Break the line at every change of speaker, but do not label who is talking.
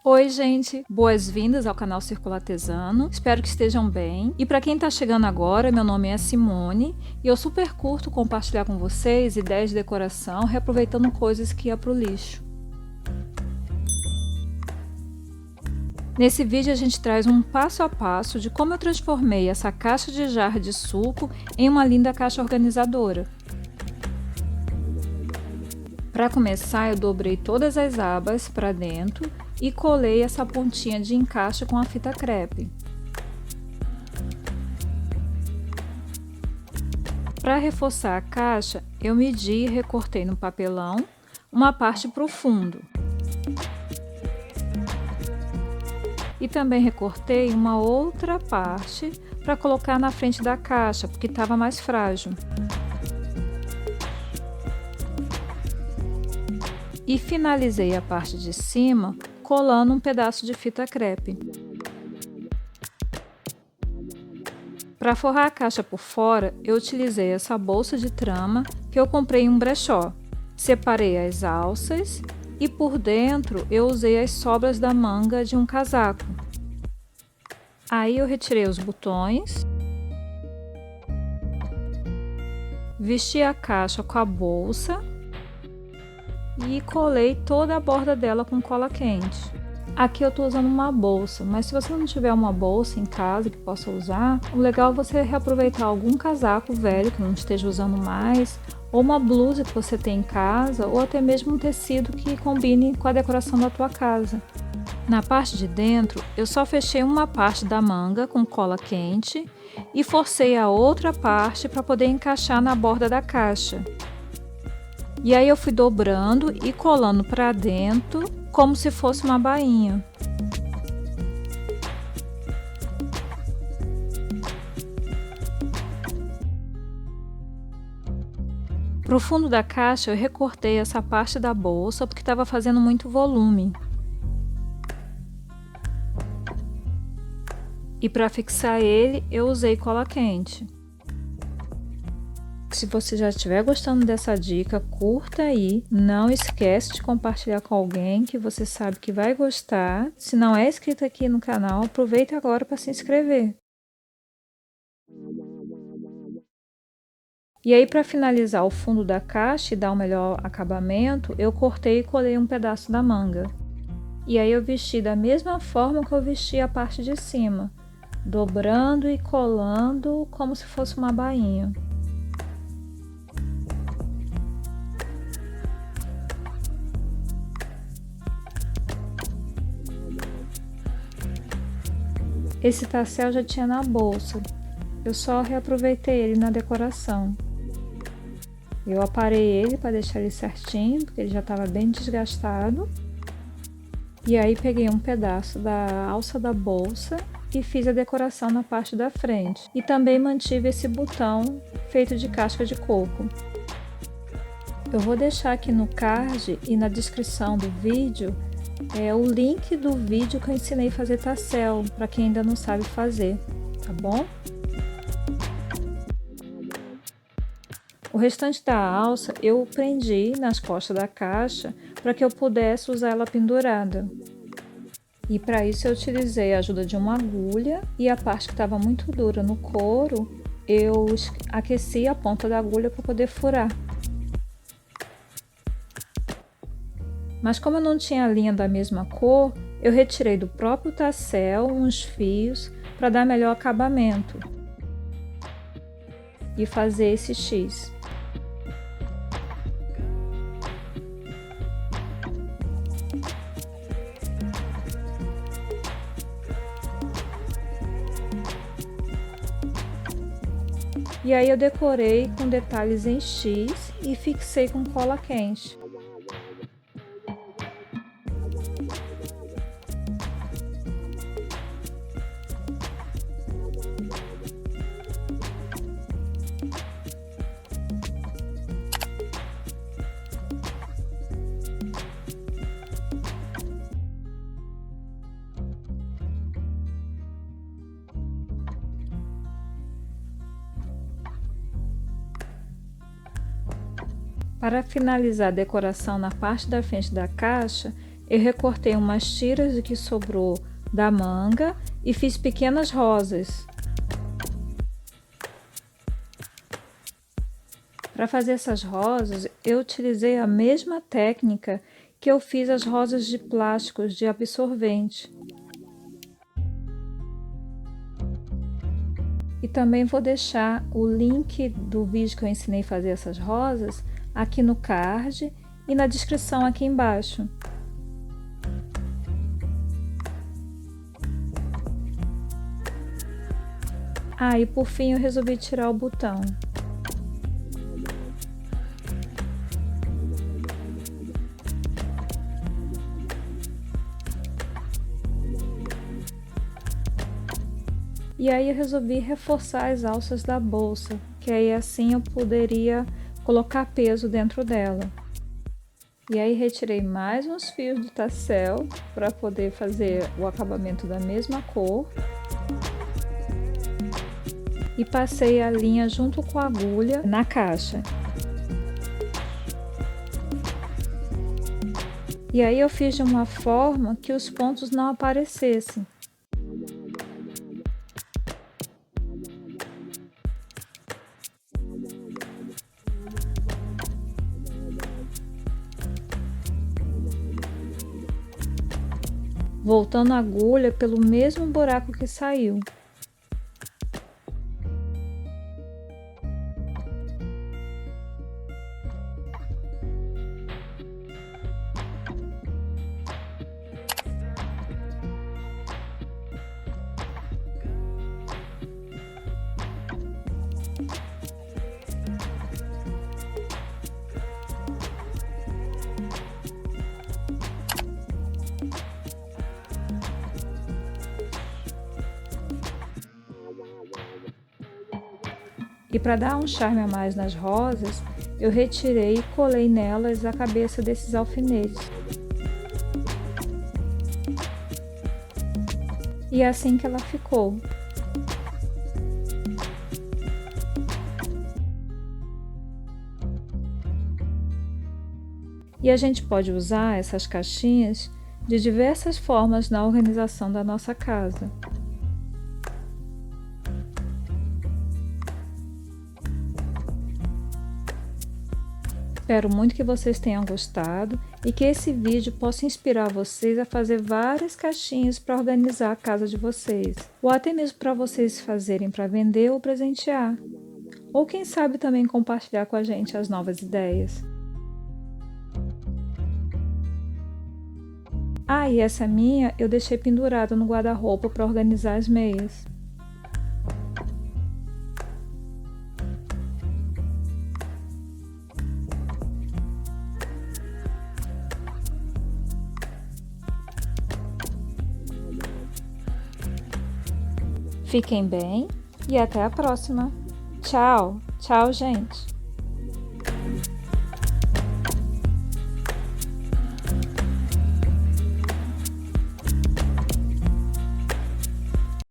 Oi, gente! Boas-vindas ao canal Círculo Artesano. Espero que estejam bem. E para quem está chegando agora, meu nome é Simone e eu super curto compartilhar com vocês ideias de decoração reaproveitando coisas que ia para o lixo. Nesse vídeo a gente traz um passo a passo de como eu transformei essa caixa de jarra de suco em uma linda caixa organizadora. Para começar, eu dobrei todas as abas para dentro e colei essa pontinha de encaixe com a fita crepe. Para reforçar a caixa, eu medi e recortei no papelão uma parte para o fundo. E também recortei uma outra parte para colocar na frente da caixa, porque estava mais frágil. E finalizei a parte de cima colando um pedaço de fita crepe. Para forrar a caixa por fora, eu utilizei essa bolsa de trama que eu comprei em um brechó. Separei as alças e por dentro eu usei as sobras da manga de um casaco. Aí eu retirei os botões, vesti a caixa com a bolsa e colei toda a borda dela com cola quente. Aqui eu estou usando uma bolsa, mas se você não tiver uma bolsa em casa que possa usar, o legal é você reaproveitar algum casaco velho que não esteja usando mais, ou uma blusa que você tem em casa, ou até mesmo um tecido que combine com a decoração da tua casa. Na parte de dentro, eu só fechei uma parte da manga com cola quente e forcei a outra parte para poder encaixar na borda da caixa. E aí eu fui dobrando e colando para dentro como se fosse uma bainha. Para o fundo da caixa eu recortei essa parte da bolsa porque estava fazendo muito volume. E para fixar ele eu usei cola quente. Se você já estiver gostando dessa dica, curta aí. Não esquece de compartilhar com alguém que você sabe que vai gostar. Se não é inscrito aqui no canal, aproveita agora para se inscrever. E aí, para finalizar o fundo da caixa e dar um melhor acabamento, eu cortei e colei um pedaço da manga. E aí eu vesti da mesma forma que eu vesti a parte de cima, dobrando e colando como se fosse uma bainha. Esse tassel já tinha na bolsa, eu só reaproveitei ele na decoração. Eu aparei ele para deixar ele certinho, porque ele já estava bem desgastado. E aí peguei um pedaço da alça da bolsa e fiz a decoração na parte da frente. E também mantive esse botão feito de casca de coco. Eu vou deixar aqui no card e na descrição do vídeo o link do vídeo que eu ensinei a fazer tassel, para quem ainda não sabe fazer, tá bom? O restante da alça eu prendi nas costas da caixa para que eu pudesse usar ela pendurada. E para isso eu utilizei a ajuda de uma agulha e a parte que estava muito dura no couro, eu aqueci a ponta da agulha para poder furar. Mas como eu não tinha a linha da mesma cor, eu retirei do próprio tassel uns fios para dar melhor acabamento e fazer esse X. E aí eu decorei com detalhes em X e fixei com cola quente. Para finalizar a decoração na parte da frente da caixa, Eu recortei umas tiras do que sobrou da manga e fiz pequenas rosas. Para fazer essas rosas, eu utilizei a mesma técnica que eu fiz as rosas de plásticos de absorvente. E também vou deixar o link do vídeo que eu ensinei a fazer essas rosas aqui no card e na descrição aqui embaixo. Ah, e por fim eu resolvi tirar o botão. E aí eu resolvi reforçar as alças da bolsa, que aí assim eu poderia colocar peso dentro dela. E aí retirei mais uns fios do tassel para poder fazer o acabamento da mesma cor. E passei a linha junto com a agulha na caixa. E aí eu fiz de uma forma que os pontos não aparecessem. Voltando a agulha pelo mesmo buraco que saiu. E para dar um charme a mais nas rosas, eu retirei e colei nelas a cabeça desses alfinetes. E é assim que ela ficou. E a gente pode usar essas caixinhas de diversas formas na organização da nossa casa. Espero muito que vocês tenham gostado e que esse vídeo possa inspirar vocês a fazer várias caixinhas para organizar a casa de vocês, ou até mesmo para vocês fazerem para vender ou presentear, ou quem sabe também compartilhar com a gente as novas ideias. Ah, e essa minha eu deixei pendurada no guarda-roupa para organizar as meias. Fiquem bem e até a próxima. Tchau, tchau, gente!